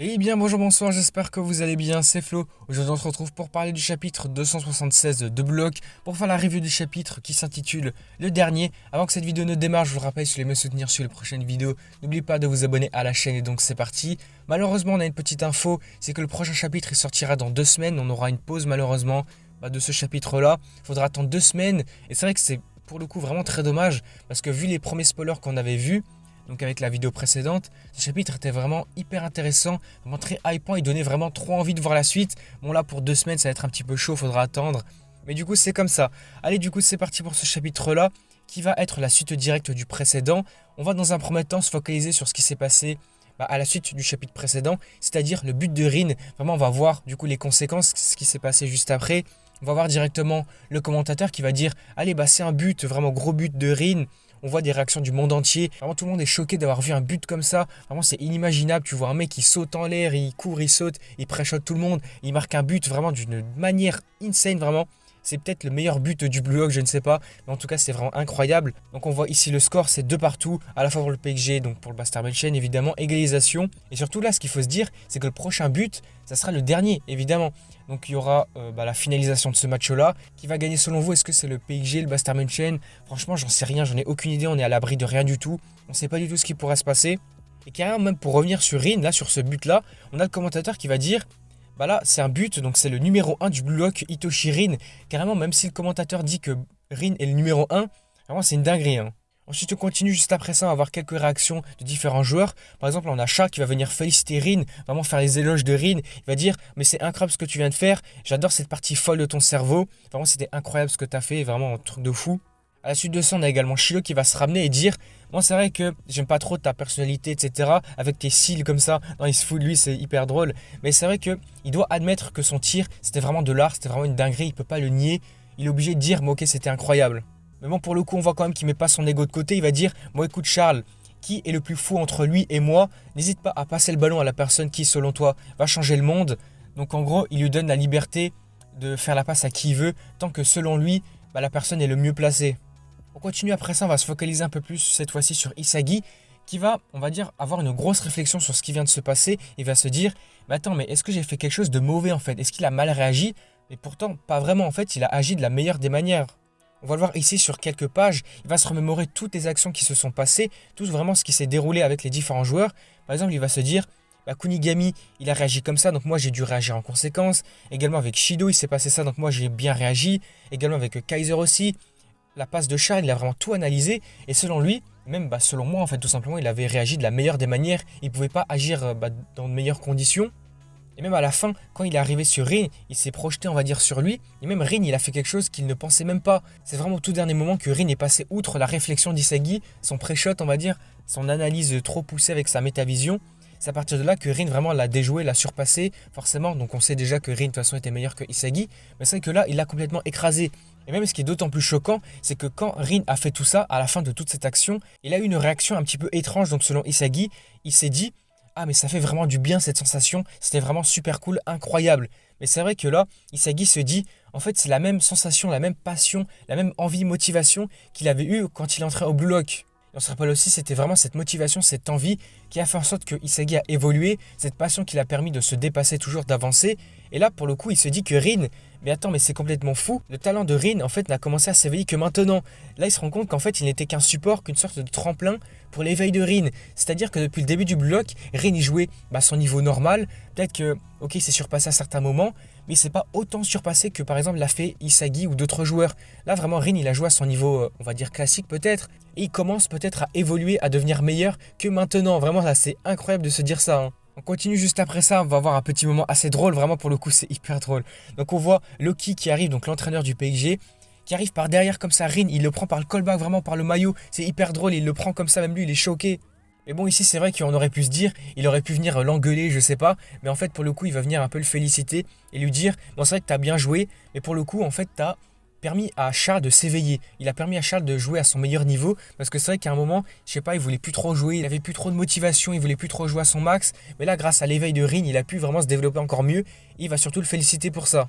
Eh bien bonjour, bonsoir, j'espère que vous allez bien, c'est Flo. Aujourd'hui on se retrouve pour parler du chapitre 276 de Block, pour faire la review du chapitre qui s'intitule Le Dernier. Avant que cette vidéo ne démarre, je vous rappelle, si vous voulez me soutenir sur les prochaines vidéos, n'oubliez pas de vous abonner à la chaîne et donc c'est parti. Malheureusement on a une petite info, c'est que le prochain chapitre il sortira dans 2 semaines, on aura une pause malheureusement de ce chapitre là. Il faudra attendre 2 semaines et c'est vrai que c'est pour le coup vraiment très dommage parce que vu les premiers spoilers qu'on avait vus, donc avec la vidéo précédente, ce chapitre était vraiment hyper intéressant, vraiment très hypant, il donnait vraiment trop envie de voir la suite. Bon là pour 2 semaines ça va être un petit peu chaud, faudra attendre. Mais du coup c'est comme ça. Allez du coup c'est parti pour ce chapitre là, qui va être la suite directe du précédent. On va dans un premier temps se focaliser sur ce qui s'est passé à la suite du chapitre précédent, c'est-à-dire le but de Rin. Vraiment on va voir du coup les conséquences, ce qui s'est passé juste après. On va voir directement le commentateur qui va dire allez c'est un but, vraiment gros but de Rin. On voit des réactions du monde entier. Vraiment, tout le monde est choqué d'avoir vu un but comme ça. Vraiment, c'est inimaginable. Tu vois un mec qui saute en l'air, il court, il saute, il pré-shot tout le monde. Il marque un but vraiment d'une manière insane, vraiment. C'est peut-être le meilleur but du Blue Hawk, je ne sais pas. Mais en tout cas, c'est vraiment incroyable. Donc, on voit ici le score, c'est 2 partout. À la fois pour le PSG, donc pour le Bastard Chain, évidemment, égalisation. Et surtout, là, ce qu'il faut se dire, c'est que le prochain but, ça sera le dernier, évidemment. Donc, il y aura la finalisation de ce match-là. Qui va gagner selon vous? Est-ce que c'est le PSG, le Bastard Chain? Franchement, j'en sais rien, j'en ai aucune idée. On est à l'abri de rien du tout. On ne sait pas du tout ce qui pourrait se passer. Et carrément, même pour revenir sur Rin, là, sur ce but-là, on a le commentateur qui va dire là, c'est un but, donc c'est le numéro 1 du Blue Hawk, Hitoshi Rin. Carrément, même si le commentateur dit que Rin est le numéro 1, vraiment, c'est une dinguerie. Ensuite, on continue juste après ça, on va avoir quelques réactions de différents joueurs. Par exemple, on a Chat qui va venir féliciter Rin, vraiment faire les éloges de Rin. Il va dire mais c'est incroyable ce que tu viens de faire, j'adore cette partie folle de ton cerveau. Vraiment, c'était incroyable ce que tu as fait, vraiment un truc de fou. À la suite de ça, on a également Shilo qui va se ramener et dire bon, c'est vrai que j'aime pas trop ta personnalité, etc. Avec tes cils comme ça. Non, il se fout de lui, c'est hyper drôle. Mais c'est vrai qu'il doit admettre que son tir, c'était vraiment de l'art, c'était vraiment une dinguerie. Il peut pas le nier. Il est obligé de dire mais ok, c'était incroyable. Mais bon, pour le coup, on voit quand même qu'il met pas son ego de côté. Il va dire bon, écoute, Charles, qui est le plus fou entre lui et moi? N'hésite pas à passer le ballon à la personne qui, selon toi, va changer le monde. Donc en gros, il lui donne la liberté de faire la passe à qui il veut, tant que selon lui, la personne est le mieux placée. On continue après ça, on va se focaliser un peu plus cette fois-ci sur Isagi qui va, on va dire, avoir une grosse réflexion sur ce qui vient de se passer. Il va se dire, mais attends, mais est-ce que j'ai fait quelque chose de mauvais en fait? Est-ce qu'il a mal réagi? Mais pourtant, pas vraiment en fait, il a agi de la meilleure des manières. On va le voir ici sur quelques pages, il va se remémorer toutes les actions qui se sont passées, tout vraiment ce qui s'est déroulé avec les différents joueurs. Par exemple, il va se dire, Kunigami, il a réagi comme ça, donc moi j'ai dû réagir en conséquence. Également avec Shido, il s'est passé ça, donc moi j'ai bien réagi. Également avec Kaiser aussi. La passe de Charles, il a vraiment tout analysé et selon lui, même selon moi en fait tout simplement, il avait réagi de la meilleure des manières, il ne pouvait pas agir dans de meilleures conditions. Et même à la fin, quand il est arrivé sur Rin, il s'est projeté on va dire sur lui, et même Rin il a fait quelque chose qu'il ne pensait même pas. C'est vraiment au tout dernier moment que Rin est passé outre la réflexion d'Isagi, son pré-shot on va dire, son analyse trop poussée avec sa métavision. C'est à partir de là que Rin vraiment l'a déjoué, l'a surpassé, forcément. Donc on sait déjà que Rin de toute façon était meilleur que Isagi. Mais c'est vrai que là, il l'a complètement écrasé. Et même ce qui est d'autant plus choquant, c'est que quand Rin a fait tout ça, à la fin de toute cette action, il a eu une réaction un petit peu étrange. Donc selon Isagi, il s'est dit ah mais ça fait vraiment du bien cette sensation, c'était vraiment super cool, incroyable. Mais c'est vrai que là, Isagi se dit en fait c'est la même sensation, la même passion, la même envie, motivation qu'il avait eu quand il entrait au Blue Lock. Et on se rappelle aussi, c'était vraiment cette motivation, cette envie qui a fait en sorte que Isagi a évolué, cette passion qui l'a permis de se dépasser toujours, d'avancer. Et là, pour le coup, il se dit que Rin, mais attends, mais c'est complètement fou. Le talent de Rin, en fait, n'a commencé à s'éveiller que maintenant. Là, il se rend compte qu'en fait, il n'était qu'un support, qu'une sorte de tremplin pour l'éveil de Rin. C'est-à-dire que depuis le début du bloc, Rin y jouait son niveau normal. Peut-être que, ok, il s'est surpassé à certains moments, mais il s'est pas autant surpassé que par exemple l'a fait Isagi ou d'autres joueurs. Là, vraiment, Rin, il a joué à son niveau, on va dire classique peut-être, et il commence peut-être à évoluer, à devenir meilleur que maintenant. Vraiment, là, c'est incroyable de se dire ça. On continue juste après ça, on va avoir un petit moment assez drôle, vraiment pour le coup c'est hyper drôle. Donc on voit Loki qui arrive, donc l'entraîneur du PSG, qui arrive par derrière comme ça, Rin, il le prend par le callback, vraiment par le maillot, c'est hyper drôle, il le prend comme ça, même lui il est choqué. Mais bon ici c'est vrai qu'on aurait pu se dire, il aurait pu venir l'engueuler, je sais pas, mais en fait pour le coup il va venir un peu le féliciter et lui dire, bon c'est vrai que t'as bien joué, mais pour le coup en fait t'as permis à Charles de s'éveiller. Il a permis à Charles de jouer à son meilleur niveau parce que c'est vrai qu'à un moment, je sais pas, il voulait plus trop jouer, il avait plus trop de motivation, il voulait plus trop jouer à son max. Mais là, grâce à l'éveil de Rin, il a pu vraiment se développer encore mieux et il va surtout le féliciter pour ça.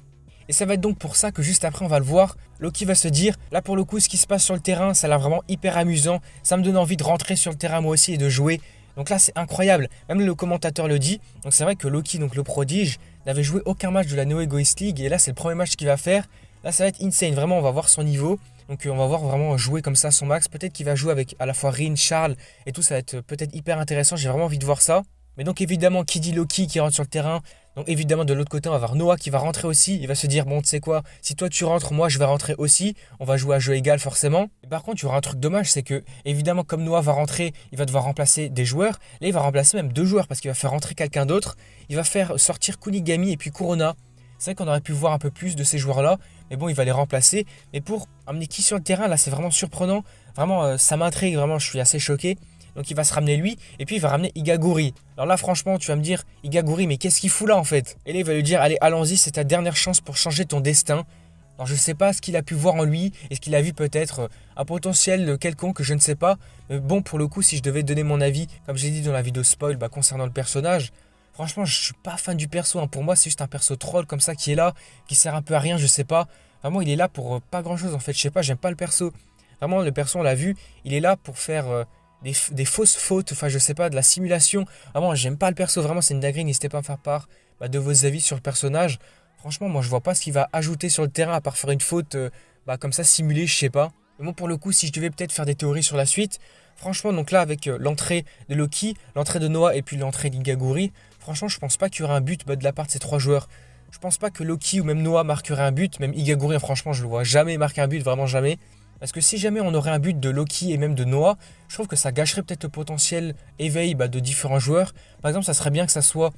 Et ça va être donc pour ça que juste après, on va le voir, Loki va se dire, là pour le coup, ce qui se passe sur le terrain, ça a l'air vraiment hyper amusant. Ça me donne envie de rentrer sur le terrain moi aussi et de jouer. Donc là, c'est incroyable. Même le commentateur le dit. Donc c'est vrai que Loki, donc le prodige, n'avait joué aucun match de la No Egoist League. Et là, c'est le premier match qu'il va faire. Là, ça va être insane. Vraiment, on va voir son niveau. Donc on va voir vraiment jouer comme ça son max. Peut-être qu'il va jouer avec à la fois Rin, Charles et tout. Ça va être peut-être hyper intéressant. J'ai vraiment envie de voir ça. Mais donc évidemment, qui dit Loki qui rentre sur le terrain, donc évidemment de l'autre côté, on va avoir Noah qui va rentrer aussi. Il va se dire, bon, tu sais quoi, si toi tu rentres, moi je vais rentrer aussi. On va jouer à jeu égal forcément. Et par contre, il y aura un truc dommage, c'est que évidemment, comme Noah va rentrer, il va devoir remplacer des joueurs. Là, il va remplacer même 2 joueurs parce qu'il va faire rentrer quelqu'un d'autre. Il va faire sortir Kunigami et puis Corona. C'est vrai qu'on aurait pu voir un peu plus de ces joueurs-là, mais bon, il va les remplacer. Mais pour amener qui sur le terrain, là, c'est vraiment surprenant. Vraiment, ça m'intrigue, vraiment, je suis assez choqué. Donc il va se ramener lui, et puis il va ramener Igaguri. Alors là, franchement, tu vas me dire, Igaguri, mais qu'est-ce qu'il fout là en fait? Et là, il va lui dire, allez, allons-y, c'est ta dernière chance pour changer ton destin. Alors je ne sais pas ce qu'il a pu voir en lui, est-ce qu'il a vu peut-être un potentiel quelconque, je ne sais pas. Mais bon, pour le coup, si je devais donner mon avis, comme j'ai dit dans la vidéo spoil, concernant le personnage, franchement, je suis pas fan du perso. Hein. Pour moi, c'est juste un perso troll comme ça qui est là, qui sert un peu à rien, je sais pas. Vraiment, il est là pour pas grand-chose en fait. Je sais pas, j'aime pas le perso. Vraiment, le perso, on l'a vu, il est là pour faire des fausses fautes, enfin je sais pas, de la simulation. Vraiment, j'aime pas le perso, vraiment c'est une dinguerie. N'hésitez pas à me faire part de vos avis sur le personnage. Franchement, moi je vois pas ce qu'il va ajouter sur le terrain à part faire une faute comme ça simulée, je sais pas. Mais bon, pour le coup, si je devais peut-être faire des théories sur la suite, franchement, donc là avec l'entrée de Loki, l'entrée de Noah et puis l'entrée d'Igaguri, franchement, je pense pas qu'il y aura un but de la part de ces 3 joueurs. Je pense pas que Loki ou même Noah marquerait un but, même Igaguri, franchement, je le vois jamais marquer un but, vraiment jamais. Parce que si jamais on aurait un but de Loki et même de Noah, je trouve que ça gâcherait peut-être le potentiel éveil de différents joueurs. Par exemple, ça serait bien que ça soit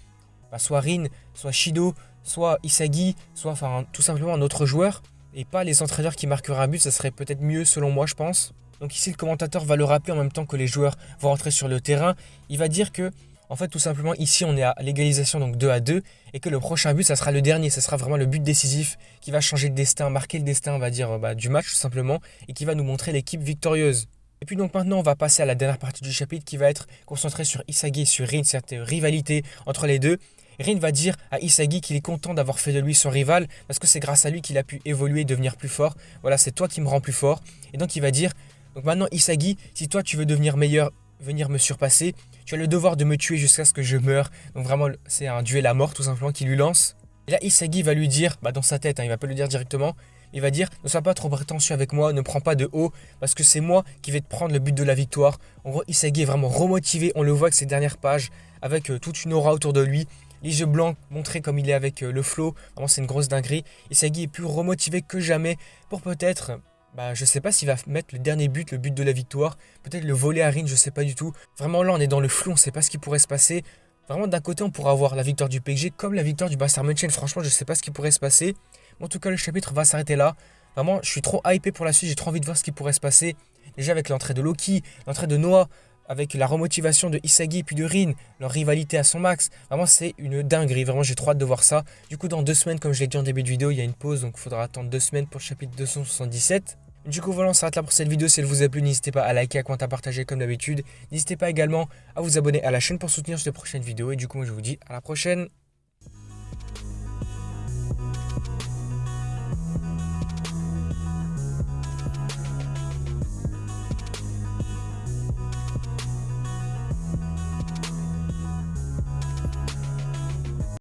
soit Rin, soit Shido, soit Isagi, soit enfin tout simplement un autre joueur, et pas les entraîneurs qui marqueraient un but, ça serait peut-être mieux selon moi, je pense. Donc ici, le commentateur va le rappeler en même temps que les joueurs vont rentrer sur le terrain. Il va dire que, en fait, tout simplement, ici, on est à l'égalisation, donc 2-2, et que le prochain but, ça sera le dernier, ça sera vraiment le but décisif qui va changer le destin, marquer le destin, on va dire, du match, tout simplement, et qui va nous montrer l'équipe victorieuse. Et puis donc maintenant, on va passer à la dernière partie du chapitre qui va être concentrée sur Isagi et sur Rin, cette rivalité entre les deux. Rin va dire à Isagi qu'il est content d'avoir fait de lui son rival parce que c'est grâce à lui qu'il a pu évoluer et devenir plus fort. Voilà, c'est toi qui me rends plus fort. Et donc il va dire, donc maintenant Isagi, si toi tu veux devenir meilleur, venir me surpasser, tu as le devoir de me tuer jusqu'à ce que je meure. Donc vraiment, c'est un duel à mort tout simplement qu'il lui lance. Et là, Isagi va lui dire, dans sa tête, il va pas le dire directement, il va dire, ne sois pas trop prétentieux avec moi, ne prends pas de haut, parce que c'est moi qui vais te prendre le but de la victoire. En gros, Isagi est vraiment remotivé, on le voit avec ses dernières pages, avec toute une aura autour de lui. Les yeux blancs montrés comme il est avec le flow, vraiment c'est une grosse dinguerie. Isagi est plus remotivé que jamais pour peut-être, je sais pas s'il va mettre le dernier but, le but de la victoire, peut-être le voler à Rin, je sais pas du tout. Vraiment là on est dans le flou, on sait pas ce qui pourrait se passer. Vraiment d'un côté on pourra avoir la victoire du PSG comme la victoire du Bayern München, franchement je sais pas ce qui pourrait se passer. En tout cas le chapitre va s'arrêter là. Vraiment je suis trop hypé pour la suite, j'ai trop envie de voir ce qui pourrait se passer. Déjà avec l'entrée de Loki, l'entrée de Noah, avec la remotivation de Isagi et puis de Rin, leur rivalité à son max. Vraiment, c'est une dinguerie. Vraiment, j'ai trop hâte de voir ça. Du coup, dans 2 semaines, comme je l'ai dit en début de vidéo, il y a une pause, donc il faudra attendre 2 semaines pour le chapitre 277. Du coup, voilà, on s'arrête là pour cette vidéo. Si elle vous a plu, n'hésitez pas à liker, à commenter, à partager comme d'habitude. N'hésitez pas également à vous abonner à la chaîne pour soutenir ces prochaines vidéos. Et du coup, moi, je vous dis à la prochaine.